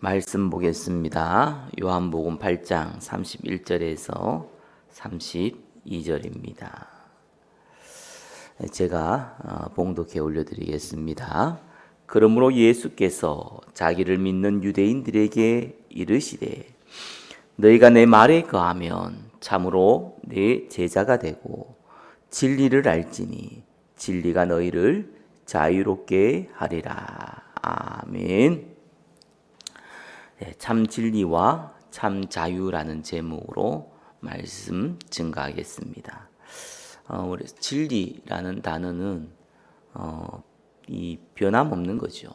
말씀 보겠습니다. 요한복음 8장 31절에서 32절입니다. 제가 봉독해 올려드리겠습니다. 그러므로 예수께서 자기를 믿는 유대인들에게 이르시되 너희가 내 말에 거하면 참으로 내 제자가 되고 진리를 알지니 진리가 너희를 자유롭게 하리라. 아멘. 참 진리와 참 자유라는 제목으로 말씀 증가하겠습니다. 우리 진리라는 단어는 이 변함없는 거죠.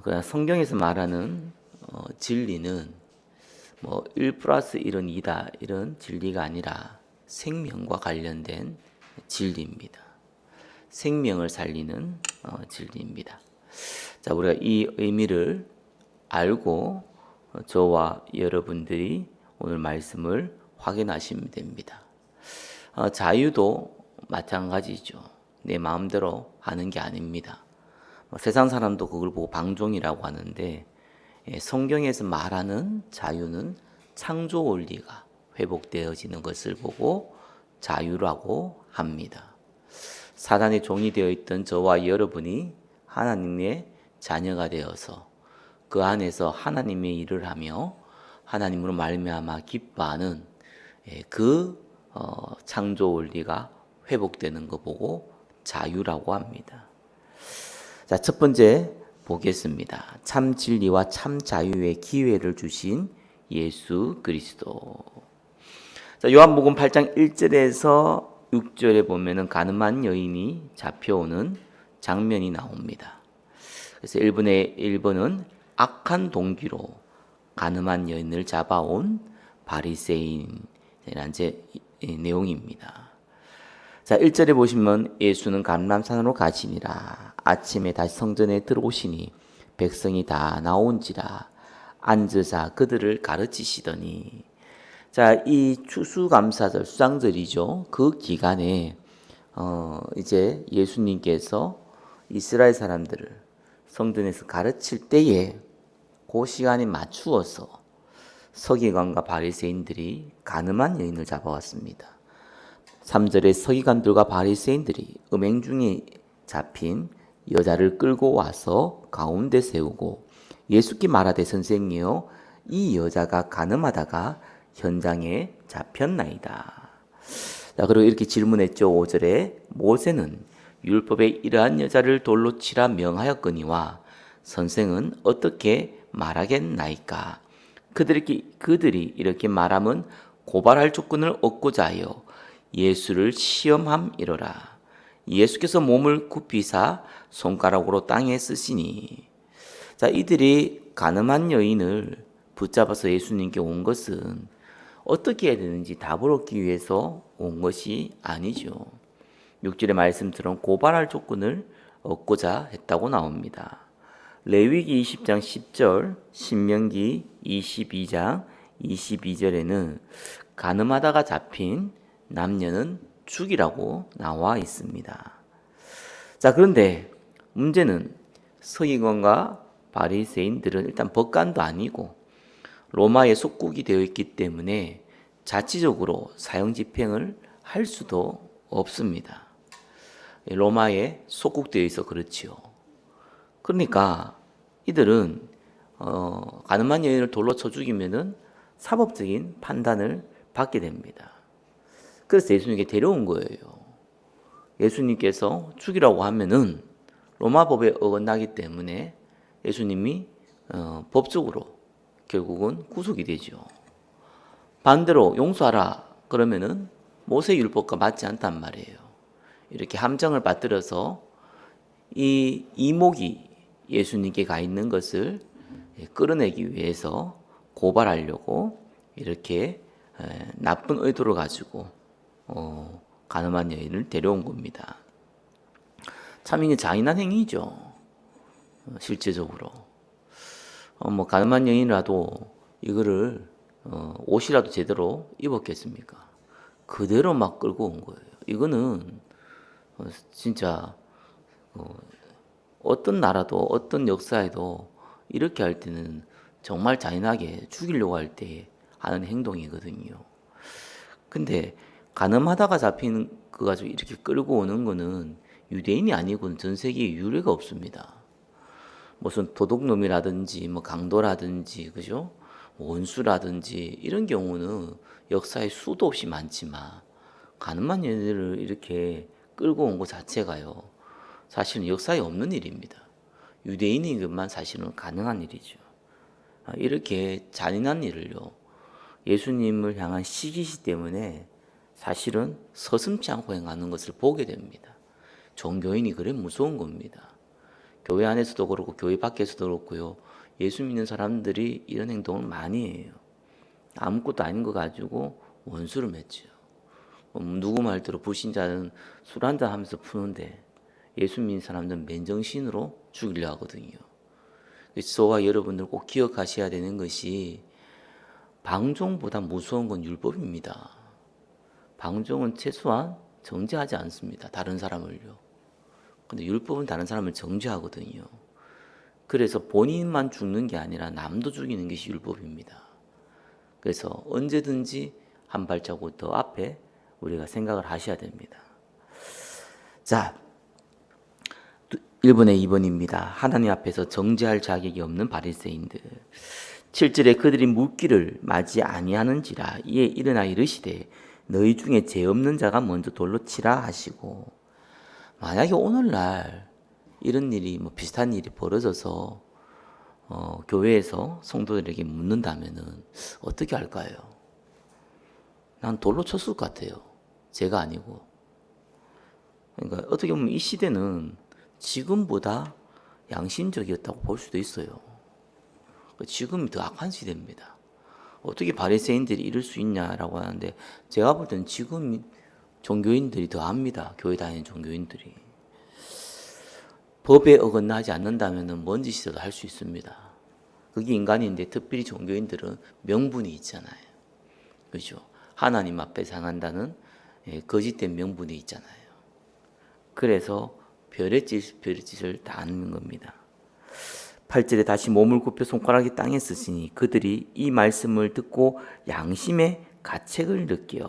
그러나 성경에서 말하는 진리는 뭐 1 플러스 1은 2다 이런 진리가 아니라 생명과 관련된 진리입니다. 생명을 살리는 진리입니다. 자, 우리가 이 의미를 알고 저와 여러분들이 오늘 말씀을 확인하시면 됩니다. 자유도 마찬가지죠. 내 마음대로 하는 게 아닙니다. 세상 사람도 그걸 보고 방종이라고 하는데 성경에서 말하는 자유는 창조 원리가 회복되어지는 것을 보고 자유라고 합니다. 사단의 종이 되어 있던 저와 여러분이 하나님의 자녀가 되어서 그 안에서 하나님의 일을 하며 하나님으로 말미암아 기뻐하는 그 창조 원리가 회복되는 거 보고 자유라고 합니다. 자, 첫 번째 보겠습니다. 참 진리와 참 자유의 기회를 주신 예수 그리스도. 자, 요한복음 8장 1절에서 6절에 보면은 가늠한 여인이 잡혀오는 장면이 나옵니다. 그래서 1번은 악한 동기로 가늠한 여인을 잡아온 바리새인이라는 내용입니다. 자, 1절에 보시면 예수는 감람산으로 가시니라. 아침에 다시 성전에 들어오시니 백성이 다 나온지라 앉으사 그들을 가르치시더니. 자, 이 추수감사절 수장절이죠. 그 기간에 이제 예수님께서 이스라엘 사람들을 성전에서 가르칠 때에 그 시간에 맞추어서 서기관과 바리새인들이 가늠한 여인을 잡아왔습니다. 3절에 서기관들과 바리새인들이 음행 중에 잡힌 여자를 끌고 와서 가운데 세우고 예수께 말하되 선생이여 이 여자가 가늠하다가 현장에 잡혔나이다. 자, 그리고 이렇게 질문했죠. 5절에 모세는 율법에 이러한 여자를 돌로 치라 명하였거니와 선생은 어떻게 말하겠나이까? 그들이 이렇게 말하면 고발할 조건을 얻고자 하여 예수를 시험함이로라. 예수께서 몸을 굽히사 손가락으로 땅에 쓰시니. 자, 이들이 가늠한 여인을 붙잡아서 예수님께 온 것은 어떻게 해야 되는지 답을 얻기 위해서 온 것이 아니죠. 6절의 말씀처럼 고발할 조건을 얻고자 했다고 나옵니다. 레위기 20장 10절, 신명기 22장 22절에는 가늠하다가 잡힌 남녀는 죽이라고 나와 있습니다. 자, 그런데 문제는 서기관과 바리새인들은 일단 법관도 아니고 로마의 속국이 되어 있기 때문에 자치적으로 사형 집행을 할 수도 없습니다. 로마에 속국되어 있어 그렇지요. 그러니까 이들은 가늠한 여인을 돌로 쳐 죽이면은 사법적인 판단을 받게 됩니다. 그래서 예수님께 데려온 거예요. 예수님께서 죽이라고 하면은 로마 법에 어긋나기 때문에 예수님이 법적으로 결국은 구속이 되죠. 반대로 용서하라 그러면은 모세 율법과 맞지 않단 말이에요. 이렇게 함정을 받들어서 이 이목이 예수님께 가 있는 것을 끌어내기 위해서 고발하려고 이렇게 나쁜 의도를 가지고 가늠한 여인을 데려온 겁니다. 참 이게 잔인한 행위죠. 실제적으로 가늠한 여인이라도 이거를 옷이라도 제대로 입었겠습니까? 그대로 막 끌고 온 거예요. 이거는 진짜 어떤 나라도 어떤 역사에도 이렇게 할 때는 정말 잔인하게 죽이려고 할 때 하는 행동이거든요. 근데 간음하다가 잡히는 거 가지고 이렇게 끌고 오는 거는 유대인이 아니고는 전 세계에 유례가 없습니다. 무슨 도둑놈이라든지 뭐 강도라든지 그죠? 원수라든지 이런 경우는 역사에 수도 없이 많지만 가늠한 여인을 이렇게 끌고 온 것 자체가요. 사실은 역사에 없는 일입니다. 유대인인 것만 사실은 가능한 일이죠. 이렇게 잔인한 일을요. 예수님을 향한 시기시 때문에 사실은 서슴지 않고 행하는 것을 보게 됩니다. 종교인이 그래 무서운 겁니다. 교회 안에서도 그렇고 교회 밖에서도 그렇고요. 예수 믿는 사람들이 이런 행동을 많이 해요. 아무것도 아닌 거 가지고 원수를 맺죠. 누구 말대로 불신자는 술 한잔 하면서 푸는데 예수 믿는 사람들은 맨정신으로 죽이려 하거든요. 저와 여러분들 꼭 기억하셔야 되는 것이 방종보다 무서운 건 율법입니다. 방종은 최소한 정죄하지 않습니다. 다른 사람을요. 근데 율법은 다른 사람을 정죄하거든요. 그래서 본인만 죽는 게 아니라 남도 죽이는 것이 율법입니다. 그래서 언제든지 한 발자국 더 앞에 우리가 생각을 하셔야 됩니다. 자, 1번에 2번입니다. 하나님 앞에서 정죄할 자격이 없는 바리새인들. 7절에 그들이 묻기를 맞이 아니하는지라 이에 일어나 이르시되 너희 중에 죄 없는 자가 먼저 돌로 치라 하시고, 만약에 오늘날 이런 일이 비슷한 일이 벌어져서 교회에서 성도들에게 묻는다면은 어떻게 할까요? 난 돌로 쳤을 것 같아요. 제가 아니고. 그러니까 어떻게 보면 이 시대는 지금보다 양심적이었다고 볼 수도 있어요. 지금이 더 악한 시대입니다. 어떻게 바리새인들이 이럴 수 있냐라고 하는데 제가 볼 때는 지금 종교인들이 더 압니다. 교회 다니는 종교인들이. 법에 어긋나지 않는다면 뭔 짓이라도 할 수 있습니다. 그게 인간인데 특별히 종교인들은 명분이 있잖아요. 그렇죠? 하나님 앞에 상한다는 거짓된 명분이 있잖아요. 그래서 별의 짓을 다 하는 겁니다. 8절에 다시 몸을 굽혀 손가락이 땅에 쓰시니 그들이 이 말씀을 듣고 양심의 가책을 느껴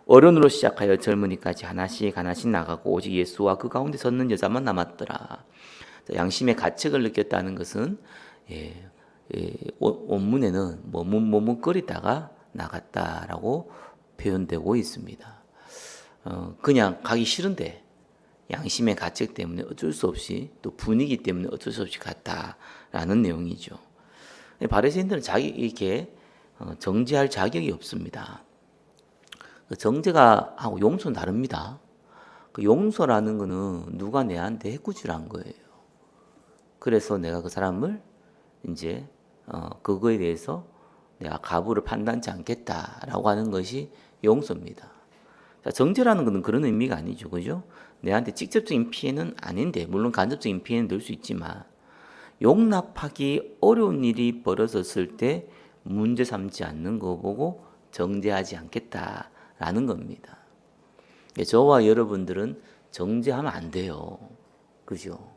어른으로 시작하여 젊은이까지 하나씩 나가고 오직 예수와 그 가운데 섰는 여자만 남았더라. 양심의 가책을 느꼈다는 것은 원문에는 머뭇거리다가 나갔다라고 표현되고 있습니다. 그냥 가기 싫은데 양심의 가책 때문에 어쩔 수 없이 또 분위기 때문에 어쩔 수 없이 갔다라는 내용이죠. 바리새인들은 자기에게 정죄할 자격이 없습니다. 정죄가 하고 용서는 다릅니다. 그 용서라는 거는 누가 내한테 해코지를 거예요. 그래서 내가 그 사람을 이제 그거에 대해서 내가 가부를 판단치 않겠다라고 하는 것이 용서입니다. 자, 정죄라는 것은 그런 의미가 아니죠, 그죠? 내한테 직접적인 피해는 아닌데, 물론 간접적인 피해는 될 수 있지만 용납하기 어려운 일이 벌어졌을 때 문제 삼지 않는 거 보고 정죄하지 않겠다라는 겁니다. 저와 여러분들은 정죄하면 안 돼요, 그죠?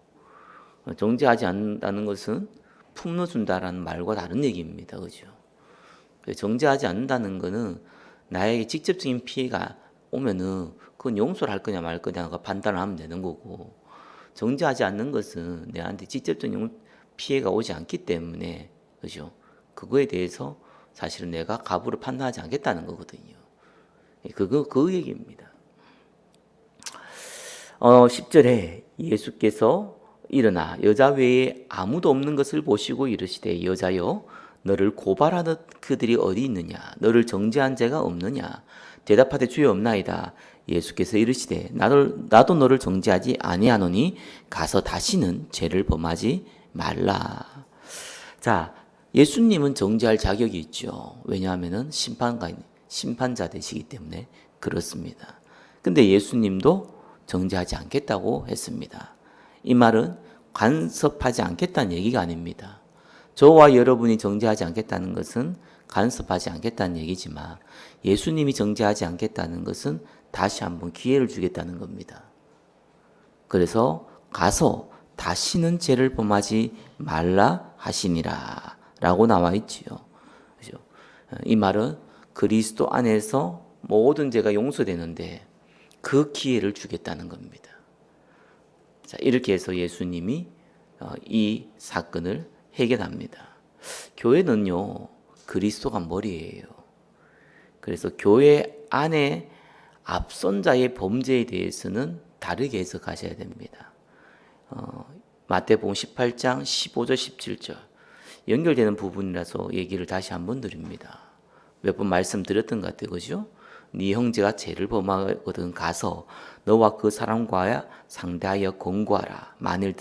정죄하지 않는다는 것은 품어준다라는 말과 다른 얘기입니다, 그죠? 정죄하지 않는다는 것은 나에게 직접적인 피해가 오면은 그건 용서를 할 거냐 말 거냐가 판단을 하면 되는 거고, 정죄하지 않는 것은 내한테 직접적인 피해가 오지 않기 때문에, 그죠? 그거에 대해서 사실은 내가 가부를 판단하지 않겠다는 거거든요. 그 얘기입니다. 10절에 예수께서 일어나 여자 외에 아무도 없는 것을 보시고 이르시되 여자여 너를 고발하는 그들이 어디 있느냐? 너를 정죄한 자가 없느냐? 대답하되 주여 없나이다. 예수께서 이르시되 나도 너를 정죄하지 아니하노니 가서 다시는 죄를 범하지 말라. 자, 예수님은 정죄할 자격이 있죠. 왜냐하면 심판자 되시기 때문에 그렇습니다. 근데 예수님도 정죄하지 않겠다고 했습니다. 이 말은 간섭하지 않겠다는 얘기가 아닙니다. 저와 여러분이 정죄하지 않겠다는 것은 간섭하지 않겠다는 얘기지만 예수님이 정죄하지 않겠다는 것은 다시 한번 기회를 주겠다는 겁니다. 그래서 가서 다시는 죄를 범하지 말라 하시니라 라고 나와 있지요. 그죠? 이 말은 그리스도 안에서 모든 죄가 용서되는데 그 기회를 주겠다는 겁니다. 자, 이렇게 해서 예수님이 이 사건을 해결합니다. 교회는요, 그리스도가 머리예요. 그래서 교회 안에 앞선 자의 범죄에 대해서는 다르게 해석하셔야 됩니다. 마태복음 18장 15절 17절 연결되는 부분이라서 얘기를 다시 한번 드립니다. 몇 번 말씀드렸던 것 같아요. 그죠? 네 형제가 죄를 범하거든 가서 너와 그 사람과 상대하여 권고하라. 만일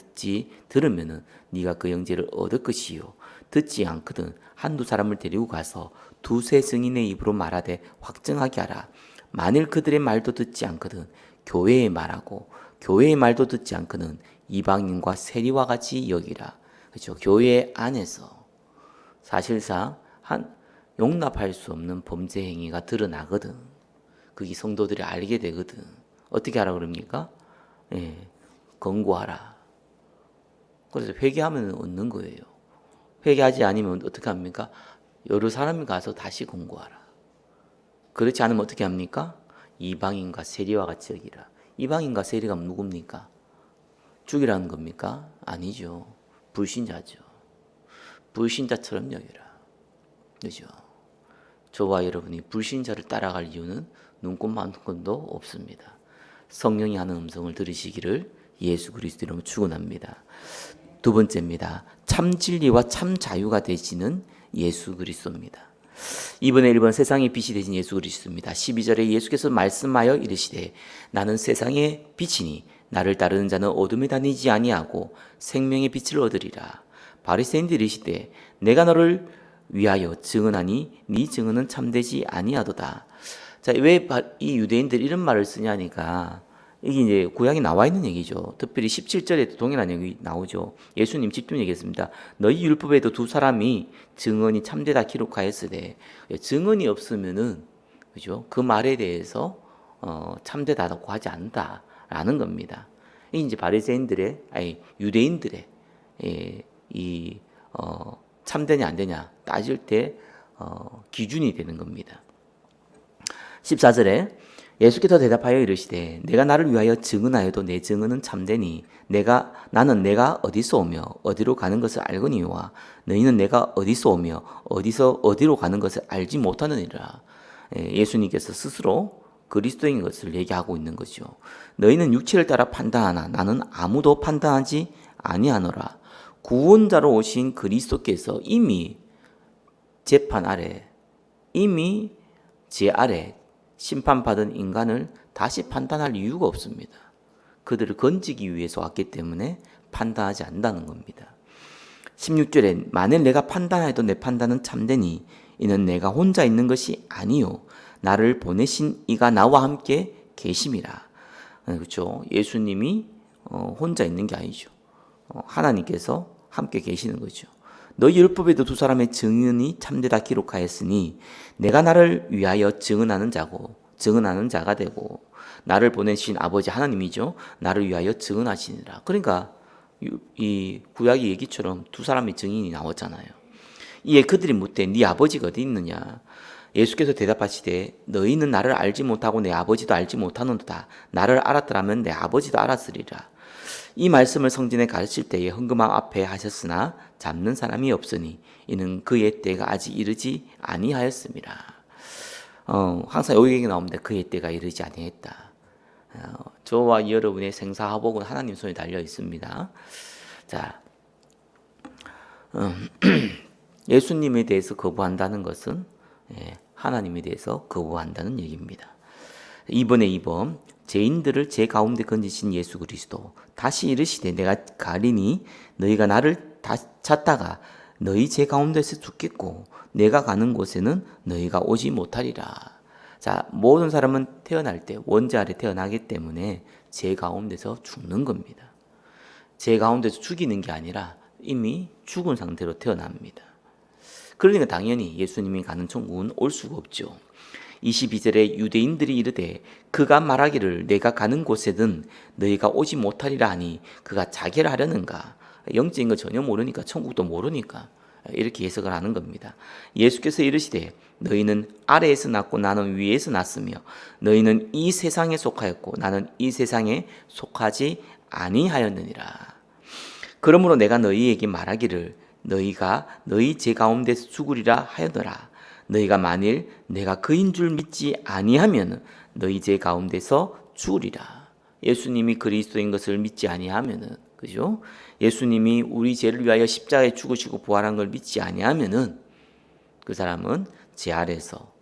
들으면은 네가 그 형제를 얻을 것이요. 듣지 않거든 한두 사람을 데리고 가서 두세 증인의 입으로 말하되 확증하게 하라. 만일 그들의 말도 듣지 않거든 교회의 말하고 교회의 말도 듣지 않거든 이방인과 세리와 같이 여기라. 그렇죠? 교회 안에서 사실상 용납할 수 없는 범죄 행위가 드러나거든. 그게 성도들이 알게 되거든. 어떻게 하라 그럽니까? 예, 권고하라. 그래서 회개하면 얻는 거예요. 회개하지 않으면 어떻게 합니까? 여러 사람이 가서 다시 권고하라. 그렇지 않으면 어떻게 합니까? 이방인과 세리와 같이 여기라. 이방인과 세리가 누굽니까? 죽이라는 겁니까? 아니죠. 불신자죠. 불신자처럼 여기라. 그죠? 저와 여러분이 불신자를 따라갈 이유는 눈꽃만큼도 없습니다. 성령이 하는 음성을 들으시기를 예수 그리스도 이름으로 축원합니다. 두 번째입니다. 참 진리와 참 자유가 되시는 예수 그리스도입니다. 이번에 1번 세상의 빛이 되신 예수 그리스도입니다. 12절에 예수께서 말씀하여 이르시되 나는 세상의 빛이니 나를 따르는 자는 어둠에 다니지 아니하고 생명의 빛을 얻으리라. 바리새인들이 이르시되 내가 너를 위하여 증언하니 네 증언은 참되지 아니하도다. 자, 왜 이 유대인들이 이런 말을 쓰냐니까 이게 이제 구약에 나와 있는 얘기죠. 특별히 17절에도 동일한 얘기 나오죠. 예수님 직접 얘기했습니다. 너희 율법에도 두 사람이 증언이 참되다 기록하였으되 증언이 없으면은 그죠? 그 말에 대해서 참되다고 하지 않는다라는 겁니다. 이게 이제 바리새인들의 아니 유대인들의 참되냐 안 되냐 따질 때 기준이 되는 겁니다. 14절에 예수께서 대답하여 이르시되 내가 나를 위하여 증언하여도 내 증언은 참되니 나는 내가 어디서 오며 어디로 가는 것을 알거니와 너희는 내가 어디서 오며 어디로 가는 것을 알지 못하느니라. 예수님께서 스스로 그리스도인 것을 얘기하고 있는 거죠. 너희는 육체를 따라 판단하나 나는 아무도 판단하지 아니하노라. 구원자로 오신 그리스도께서 이미 재판 아래 이미 제 아래 심판받은 인간을 다시 판단할 이유가 없습니다. 그들을 건지기 위해서 왔기 때문에 판단하지 않는다는 겁니다. 16절에 만일 내가 판단하여도 내 판단은 참되니 이는 내가 혼자 있는 것이 아니요 나를 보내신 이가 나와 함께 계심이라. 그렇죠? 예수님이 혼자 있는 게 아니죠. 하나님께서 함께 계시는 거죠. 너희 율법에도 두 사람의 증언이 참되다 기록하였으니 내가 나를 위하여 증언하는 자가 되고 나를 보내신 아버지 하나님이죠. 나를 위하여 증언하시니라. 그러니까 이 구약의 얘기처럼 두 사람의 증인이 나왔잖아요. 이에 그들이 묻되 네 아버지가 어디 있느냐. 예수께서 대답하시되 너희는 나를 알지 못하고 내 아버지도 알지 못하는도다. 나를 알았더라면 내 아버지도 알았으리라. 이 말씀을 성전에 가르칠 때에 헌금함 앞에 하셨으나 잡는 사람이 없으니 이는 그의 때가 아직 이르지 아니하였습니다. 항상 여기 얘기 나옵니다. 그의 때가 이르지 아니했다. 저와 여러분의 생사화복은 하나님 손에 달려 있습니다. 자, 예수님에 대해서 거부한다는 것은 하나님에 대해서 거부한다는 얘기입니다. 이번에 2번 죄인들을 제 가운데 건지신 예수 그리스도 다시 이르시되 내가 가리니 너희가 나를 찾다가 너희 제 가운데서 죽겠고 내가 가는 곳에는 너희가 오지 못하리라. 자, 모든 사람은 태어날 때 원죄 아래 태어나기 때문에 제 가운데서 죽는 겁니다. 제 가운데서 죽이는 게 아니라 이미 죽은 상태로 태어납니다. 그러니까 당연히 예수님이 가는 천국은 올 수가 없죠. 22절에 유대인들이 이르되 그가 말하기를 내가 가는 곳에든 너희가 오지 못하리라 하니 그가 자결 하려는가. 영적인 거 전혀 모르니까, 천국도 모르니까 이렇게 해석을 하는 겁니다. 예수께서 이르시되 너희는 아래에서 났고 나는 위에서 났으며 너희는 이 세상에 속하였고 나는 이 세상에 속하지 아니하였느니라. 그러므로 내가 너희에게 말하기를 너희가 너희 제 가운데서 죽으리라 하였더라. 너희가 만일 내가 그인 줄 믿지 아니하면 너희 제 가운데서 죽으리라. 예수님이 그리스도인 것을 믿지 아니하면은, 그죠? 예수님이 우리 죄를 위하여 십자가에 죽으시고 부활한 걸 믿지 아니하면은 그 사람은 제 아래서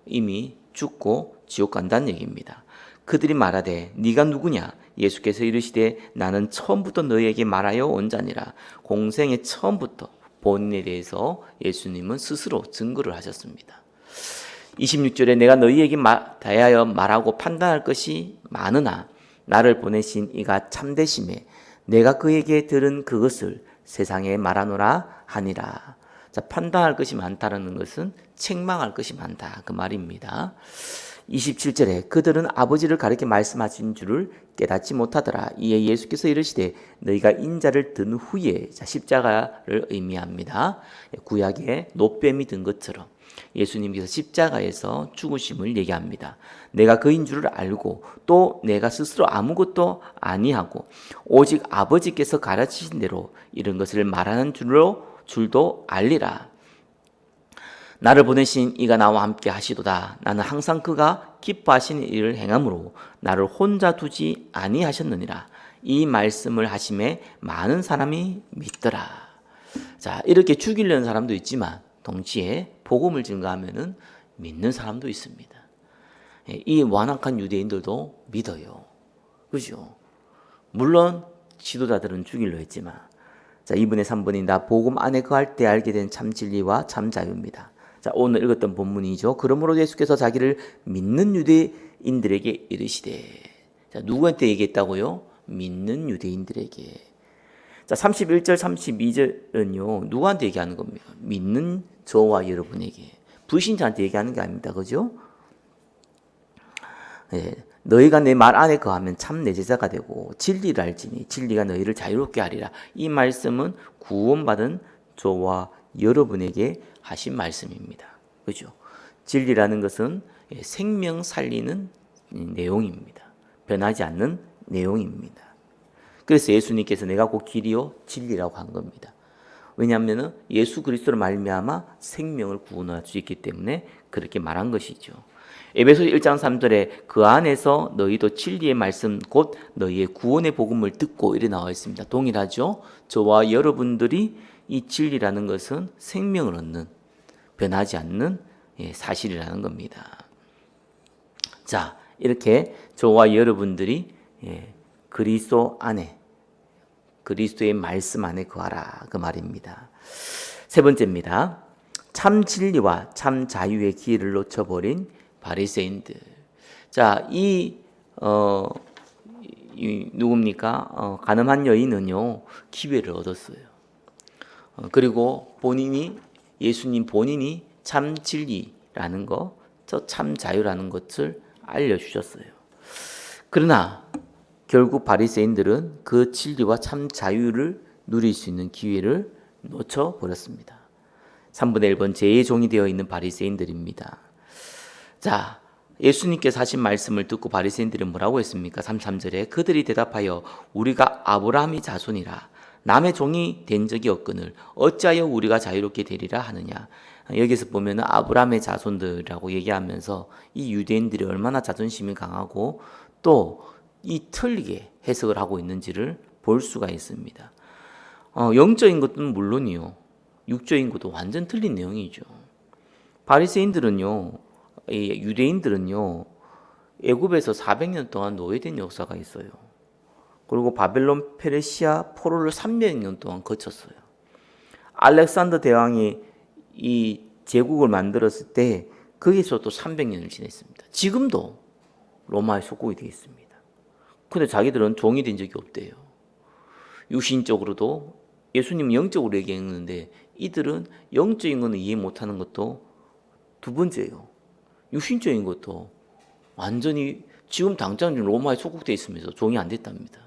이미 죽고 지옥 간다는 얘기입니다. 그들이 말하되 네가 누구냐? 예수께서 이르시되 나는 처음부터 너희에게 말하여 온 자니라. 공생의 처음부터 본인에 대해서 예수님은 스스로 증거를 하셨습니다. 26절에 내가 너희에게 대하여 말하고 판단할 것이 많으나 나를 보내신 이가 참되심에 내가 그에게 들은 그것을 세상에 말하노라 하니라. 자, 판단할 것이 많다는 것은 책망할 것이 많다, 그 말입니다. 27절에 그들은 아버지를 가리켜 말씀하신 줄을 깨닫지 못하더라. 이에 예수께서 이르시되 너희가 인자를 든 후에, 자, 십자가를 의미합니다. 구약에 노뱀이 든 것처럼 예수님께서 십자가에서 죽으심을 얘기합니다. 내가 그인 줄을 알고 또 내가 스스로 아무것도 아니하고 오직 아버지께서 가르치신 대로 이런 것을 말하는 줄도 알리라. 나를 보내신 이가 나와 함께 하시도다. 나는 항상 그가 기뻐하시는 일을 행함으로 나를 혼자 두지 아니하셨느니라. 이 말씀을 하심에 많은 사람이 믿더라. 자, 이렇게 죽이려는 사람도 있지만 동시에 복음을 증거하면은 믿는 사람도 있습니다. 이 완악한 유대인들도 믿어요. 그죠? 물론 지도자들은 죽이려 했지만, 자, 2분의 3분이 나 복음 안에 거할 때 알게 된 참 진리와 참 자유입니다. 자, 오늘 읽었던 본문이죠. 그러므로 예수께서 자기를 믿는 유대인들에게 이르시되, 자, 누구한테 얘기했다고요? 믿는 유대인들에게. 자, 31절, 32절은요, 누구한테 얘기하는 겁니까? 믿는 저와 여러분에게. 불신자한테 얘기하는 게 아닙니다. 그죠? 네, 너희가 내 말 안에 거하면 참 내 제자가 되고 진리를 알지니 진리가 너희를 자유롭게 하리라. 이 말씀은 구원받은 저와 여러분에게 하신 말씀입니다. 그죠? 진리라는 것은 생명 살리는 내용입니다. 변하지 않는 내용입니다. 그래서 예수님께서 내가 곧 길이요 진리라고 한 겁니다. 왜냐하면 예수 그리스도로 말미암아 생명을 구원할 수 있기 때문에 그렇게 말한 것이죠. 에베소 1장 3절에 그 안에서 너희도 진리의 말씀 곧 너희의 구원의 복음을 듣고 이래 나와 있습니다. 동일하죠? 저와 여러분들이 이 진리라는 것은 생명을 얻는, 변하지 않는 사실이라는 겁니다. 자, 이렇게 저와 여러분들이 그리스도 안에, 그리스도의 말씀 안에 거하라, 그 말입니다. 세 번째입니다. 참 진리와 참 자유의 기회를 놓쳐버린 바리새인들. 자, 이 누굽니까? 가늠한 여인은요 기회를 얻었어요. 그리고 예수님 본인이 참 진리라는 것, 저 참 자유라는 것을 알려주셨어요. 그러나 결국 바리새인들은 그 진리와 참 자유를 누릴 수 있는 기회를 놓쳐버렸습니다. 3분의 1번 제 종이 되어 있는 바리새인들입니다. 자, 예수님께서 하신 말씀을 듣고 바리새인들은 뭐라고 했습니까? 33절에 그들이 대답하여 우리가 아브라함의 자손이라 남의 종이 된 적이 없거늘 어찌하여 우리가 자유롭게 되리라 하느냐. 여기서 보면 아브라함의 자손들이라고 얘기하면서 이 유대인들이 얼마나 자존심이 강하고 또 이 틀리게 해석을 하고 있는지를 볼 수가 있습니다. 영적인 것은 물론이요, 육적인 것도 완전 틀린 내용이죠. 바리새인들은요, 유대인들은요, 애굽에서 400년 동안 노예된 역사가 있어요. 그리고 바벨론, 페르시아, 포로를 300년 동안 거쳤어요. 알렉산더 대왕이 이 제국을 만들었을 때 거기서 또 300년을 지냈습니다. 지금도 로마의 속국이 되어 있습니다. 근데 자기들은 종이 된 적이 없대요. 유신적으로도 예수님 영적으로 얘기했는데 이들은 영적인 거는 이해 못하는 것도 두 번째예요. 육신적인 것도 완전히 지금 당장 로마에 속국돼 있으면서 종이 안 됐답니다.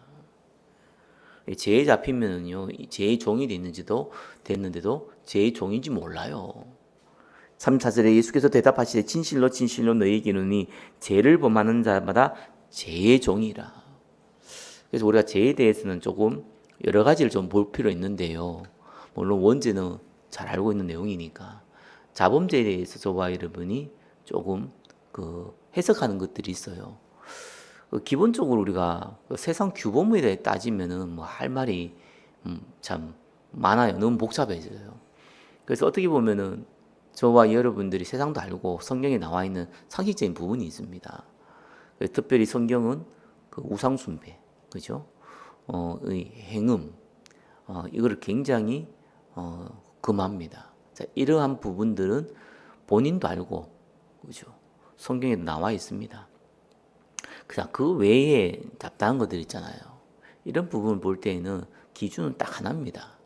죄에 잡히면은요, 죄의 종이 됐는데도 죄의 종인지 몰라요. 3, 4절에 예수께서 대답하시되 진실로 진실로 너희에게 이르노니 죄를 범하는 자마다 죄의 종이라. 그래서 우리가 죄에 대해서는 조금 여러 가지를 좀 볼 필요 있는데요. 물론 원죄는 잘 알고 있는 내용이니까 자범죄에 대해서 저와 여러분이 조금 해석하는 것들이 있어요. 기본적으로 우리가 세상 규범에 대해 따지면은 뭐 할 말이 참 많아요. 너무 복잡해져요. 그래서 어떻게 보면은 저와 여러분들이 세상도 알고 성경에 나와 있는 상식적인 부분이 있습니다. 특별히 성경은 우상 숭배, 그죠? 의 행음, 이거를 굉장히 금합니다. 자, 이러한 부분들은 본인도 알고, 그죠? 성경에 나와 있습니다. 그냥 그 외에 잡다한 것들 있잖아요. 이런 부분을 볼 때에는 기준은 딱 하나입니다.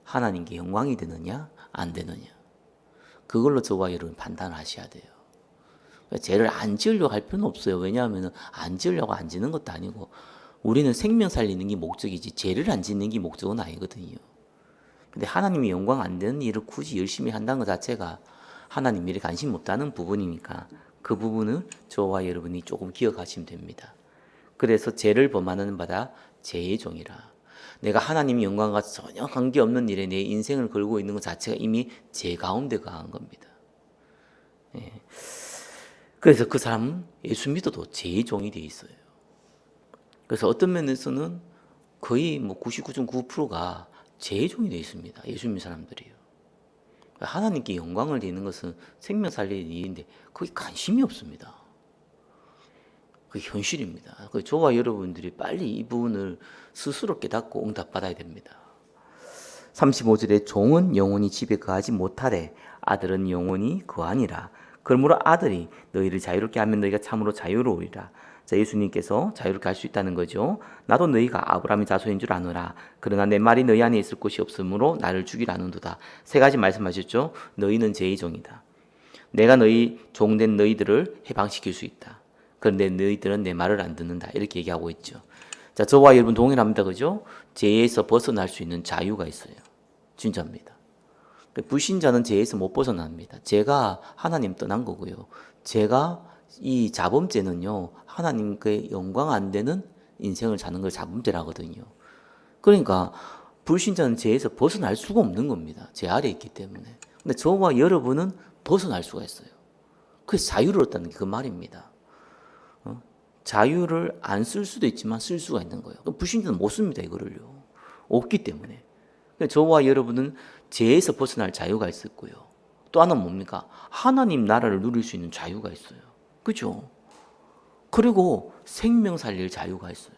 하나님께 영광이 되느냐, 안 되느냐. 그걸로 저와 여러분 판단하셔야 돼요. 죄를 안 지으려고 할 필요는 없어요. 왜냐하면 안 지으려고 안 지는 것도 아니고 우리는 생명 살리는 게 목적이지 죄를 안 짓는 게 목적은 아니거든요. 근데 하나님이 영광 안 되는 일을 굳이 열심히 한다는 것 자체가 하나님 일에 관심 없다는 부분이니까 그 부분을 저와 여러분이 조금 기억하시면 됩니다. 그래서 죄를 범하는 바다 죄의 종이라. 내가 하나님의 영광과 전혀 관계없는 일에 내 인생을 걸고 있는 것 자체가 이미 죄 가운데 가한 겁니다. 예. 그래서 그 사람은 예수 믿어도 죄의 종이 되어 있어요. 그래서 어떤 면에서는 거의 뭐 99.9%가 죄의 종이 되어 있습니다. 예수 믿는 사람들이요. 하나님께 영광을 드리는 것은 생명 살리는 일인데 거기 관심이 없습니다. 그게 현실입니다. 저와 여러분들이 빨리 이 부분을 스스로 깨닫고 응답받아야 됩니다. 35절에 종은 영원히 집에 거하지 못하되 아들은 영원히 거하니라. 그러므로 아들이 너희를 자유롭게 하면 너희가 참으로 자유로우리라. 자, 예수님께서 자유롭게 할 수 있다는 거죠. 나도 너희가 아브라함의 자손인 줄 아노라. 그러나 내 말이 너희 안에 있을 곳이 없으므로 나를 죽이라 하는도다. 세 가지 말씀하셨죠. 너희는 죄의 종이다. 내가 너희 종된 너희들을 해방시킬 수 있다. 그런데 너희들은 내 말을 안 듣는다. 이렇게 얘기하고 있죠. 자, 저와 여러분 동일합니다. 그죠? 죄에서 벗어날 수 있는 자유가 있어요. 진짜입니다. 불신자는 죄에서 못 벗어납니다. 죄가 하나님 떠난 거고요. 죄가 이 자범죄는요, 하나님께 영광 안 되는 인생을 사는 걸 자범죄라거든요. 그러니까 불신자는 죄에서 벗어날 수가 없는 겁니다. 죄 아래에 있기 때문에. 근데 저와 여러분은 벗어날 수가 있어요. 그래서 자유를 얻다는 게 그 말입니다. 자유를 안 쓸 수도 있지만 쓸 수가 있는 거예요. 불신자는 못 씁니다, 이거를요. 없기 때문에. 저와 여러분은 죄에서 벗어날 자유가 있었고요. 또 하나는 뭡니까? 하나님 나라를 누릴 수 있는 자유가 있어요. 그죠? 그리고 생명 살릴 자유가 있어요.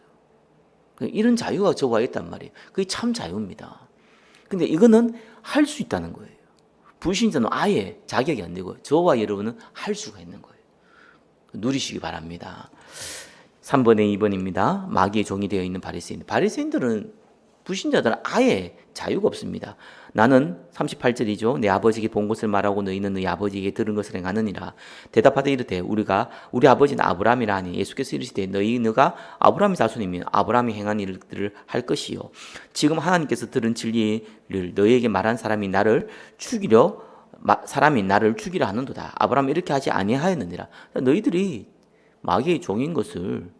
이런 자유가 저와 있단 말이에요. 그게 참 자유입니다. 근데 이거는 할 수 있다는 거예요. 불신자는 아예 자격이 안 되고요. 저와 여러분은 할 수가 있는 거예요. 누리시기 바랍니다. 3번에 2번입니다. 마귀의 종이 되어 있는 바리새인. 바리새인들은 불신자들은 아예 자유가 없습니다. 나는 38절이죠. 내 아버지에게 본 것을 말하고 너희는 너희 아버지에게 들은 것을 행하느니라. 대답하되 이르되 우리 아버지는 아브라함이라 하니 예수께서 이르시되 너가 아브라함의 자손이면 아브라함이 행한 일들을 할 것이요. 지금 하나님께서 들은 진리를 너희에게 말한 사람이 나를 죽이려 하는도다. 아브라함이 이렇게 하지 아니하였느니라. 너희들이 마귀의 종인 것을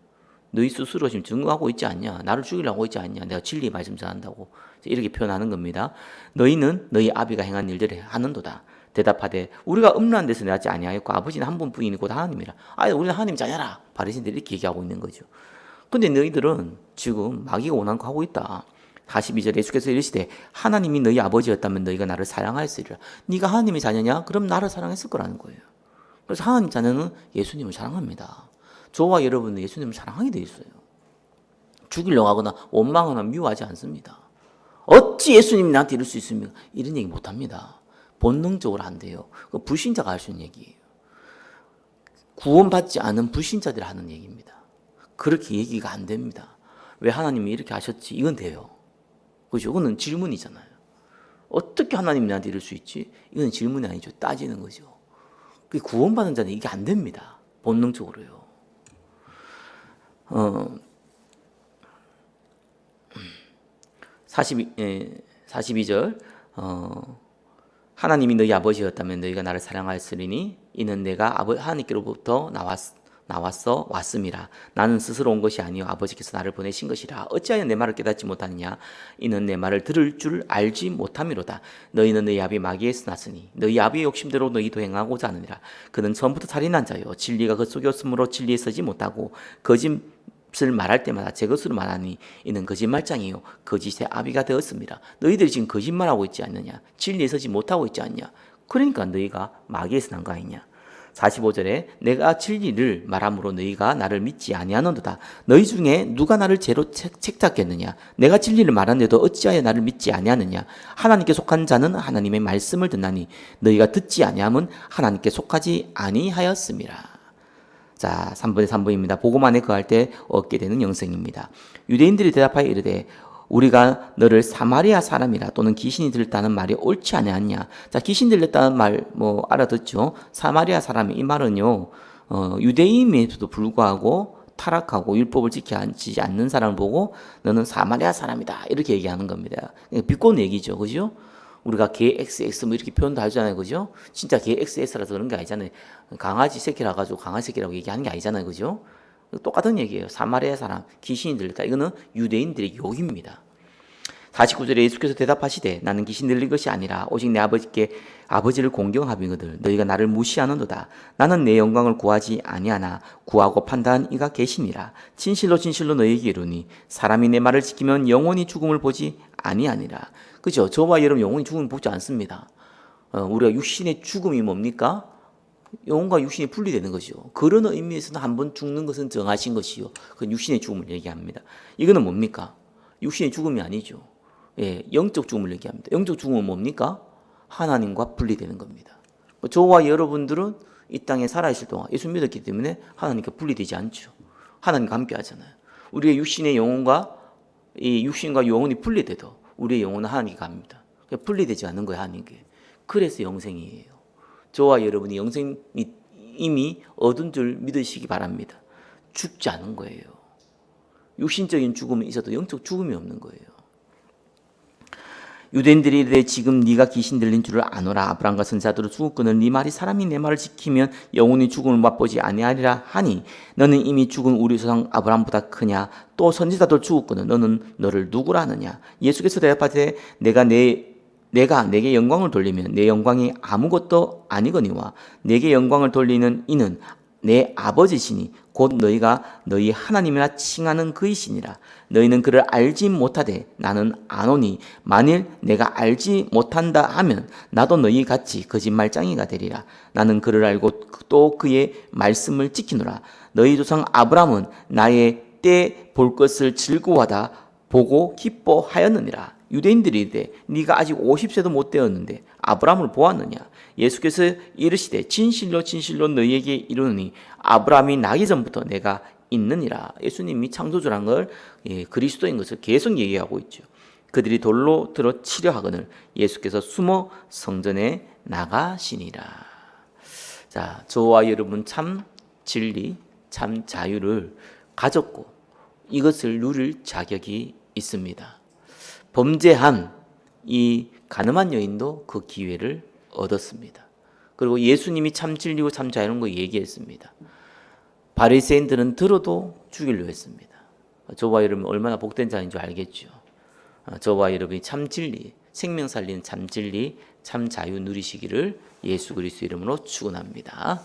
너희 스스로 지금 증거하고 있지 않냐? 나를 죽이려고 하고 있지 않냐? 내가 진리의 말씀 전한다고 이렇게 표현하는 겁니다. 너희는 너희 아비가 행한 일들을 하는도다. 대답하되 우리가 음란한 데서 나지 아니하였고 아버지는 한 분뿐이니 곧 하나님이라. 우리는 하나님 자녀라. 바리새인들이 이렇게 얘기하고 있는 거죠. 근데 너희들은 지금 마귀가 원하는 거 하고 있다. 42절에 예수께서 이르시되 하나님이 너희 아버지였다면 너희가 나를 사랑하였으리라. 네가 하나님의 자녀냐? 그럼 나를 사랑했을 거라는 거예요. 그래서 하나님 자녀는 예수님을 사랑합니다. 저와 여러분은 예수님을 사랑하게 되어 있어요. 죽이려고 하거나 원망하거나 미워하지 않습니다. 어찌 예수님이 나한테 이럴 수 있습니까? 이런 얘기 못합니다. 본능적으로 안 돼요. 불신자가 할 수 있는 얘기예요. 구원받지 않은 불신자들이 하는 얘기입니다. 그렇게 얘기가 안 됩니다. 왜 하나님이 이렇게 하셨지? 이건 돼요. 그죠? 이거는 질문이잖아요. 어떻게 하나님이 나한테 이럴 수 있지? 이건 질문이 아니죠. 따지는 거죠. 그 구원받은 자는 이게 안 됩니다. 본능적으로요. 42절 하나님이 너희 아버지였다면 너희가 나를 사랑하였으리니 이는 내가 하나님께로부터 나왔어 왔음이라. 나는 스스로 온 것이 아니요 아버지께서 나를 보내신 것이라. 어찌하여 내 말을 깨닫지 못하느냐. 이는 내 말을 들을 줄 알지 못함이로다. 너희는 너희 아비 마귀에서 났으니 너희 아비의 욕심대로 너희도 행하고자 하느니라. 그는 처음부터 살인한 자요 진리가 그 속에 없으므로 진리에 서지 못하고 거짓을 말할 때마다 제 것으로 말하니 이는 거짓말장이요 거짓의 아비가 되었습니다. 너희들이 지금 거짓말하고 있지 않느냐. 진리에 서지 못하고 있지 않냐. 그러니까 너희가 마귀에서 난 거 아니냐. 45절에 내가 진리를 말함으로 너희가 나를 믿지 아니하는도다. 너희 중에 누가 나를 죄로 책잡겠느냐. 내가 진리를 말하는데도 어찌하여 나를 믿지 아니하느냐. 하나님께 속한 자는 하나님의 말씀을 듣나니 너희가 듣지 아니함은 하나님께 속하지 아니하였음이라. 자, 3분의 3분입니다. 복음 안에 거할 때 얻게 되는 영생입니다. 유대인들이 대답하여 이르되 우리가 너를 사마리아 사람이라 또는 귀신이 들렸다는 말이 옳지 아니하냐. 자, 귀신 들렸다는 말 알아듣죠. 사마리아 사람 이 말은요 유대인임에도 불구하고 타락하고 율법을 지키지 않는 사람을 보고 너는 사마리아 사람이다 이렇게 얘기하는 겁니다. 비꼬는 얘기죠, 그죠? 우리가 개 XX 뭐 이렇게 표현도 하잖아요, 그죠? 진짜 개 XX라서 그런 게 아니잖아요. 강아지 새끼라 가지고 강아지 새끼라고 얘기하는 게 아니잖아요, 그죠? 똑같은 얘기예요. 사마리아 사람, 귀신이 들렸다. 이거는 유대인들의 욕입니다. 49절에 예수께서 대답하시되 나는 귀신 들린 것이 아니라 오직 내 아버지를 공경함이거늘 너희가 나를 무시하는도다. 나는 내 영광을 구하지 아니하나 구하고 판단한 이가 계시니라. 진실로 진실로 너희에게 이르노니 사람이 내 말을 지키면 영원히 죽음을 보지 아니하니라. 그죠? 저와 여러분 영원히 죽음을 보지 않습니다. 우리가 육신의 죽음이 뭡니까? 영혼과 육신이 분리되는 것이요. 그런 의미에서는 한번 죽는 것은 정하신 것이요. 그 육신의 죽음을 얘기합니다. 이거는 뭡니까? 육신의 죽음이 아니죠. 예, 영적 죽음을 얘기합니다. 영적 죽음은 뭡니까? 하나님과 분리되는 겁니다. 저와 여러분들은 이 땅에 살아있을 동안 예수 믿었기 때문에 하나님과 분리되지 않죠. 하나님과 함께 하잖아요. 우리의 육신의 영혼과 이 육신과 영혼이 분리돼도 우리의 영혼은 하나님께 갑니다. 분리되지 않는 거예요, 하나님께. 그래서 영생이에요. 저와 여러분이 영생이 이미 얻은 줄 믿으시기 바랍니다. 죽지 않은 거예요. 육신적인 죽음이 있어도 영적 죽음이 없는 거예요. 유대인들이 이르되 지금 네가 귀신 들린 줄을 아노라. 아브라함과 선지자들을 죽었거늘 네 말이 사람이 내 말을 지키면 영원히 죽음을 맛보지 아니하리라 하니 너는 이미 죽은 우리 조상 아브라함보다 크냐. 또 선지자들 죽었거늘 너는 너를 누구라 하느냐. 예수께서 대답하되 내가 내게 영광을 돌리면 내 영광이 아무것도 아니거니와 내게 영광을 돌리는 이는 내 아버지시니 곧 너희가 너희 하나님이라 칭하는 그이시니라. 너희는 그를 알지 못하되 나는 아노니 만일 내가 알지 못한다 하면 나도 너희 같이 거짓말장이가 되리라. 나는 그를 알고 또 그의 말씀을 지키노라. 너희 조상 아브라함은 나의 때 볼 것을 즐거워하다 보고 기뻐하였느니라. 유대인들이 이르되 네가 아직 50세도 못 되었는데 아브라함을 보았느냐. 예수께서 이르시되 진실로 진실로 너희에게 이르노니 아브라함이 나기 전부터 내가 있느니라. 예수님이 창조주란 걸 그리스도인 것을 계속 얘기하고 있죠. 그들이 돌로 들어 치려 하거늘 예수께서 숨어 성전에 나가시니라. 자, 저와 여러분 참 진리, 참 자유를 가졌고 이것을 누릴 자격이 있습니다. 범죄한 이 가늠한 여인도 그 기회를 얻었습니다. 그리고 예수님이 참 진리고 참 자유로운 거 얘기했습니다. 바리새인들은 들어도 죽이려 했습니다. 저와 여러분 얼마나 복된 자인 줄 알겠죠. 저와 여러분이 참 진리, 생명 살리는 참 진리, 참 자유 누리시기를 예수 그리스도 이름으로 축원합니다.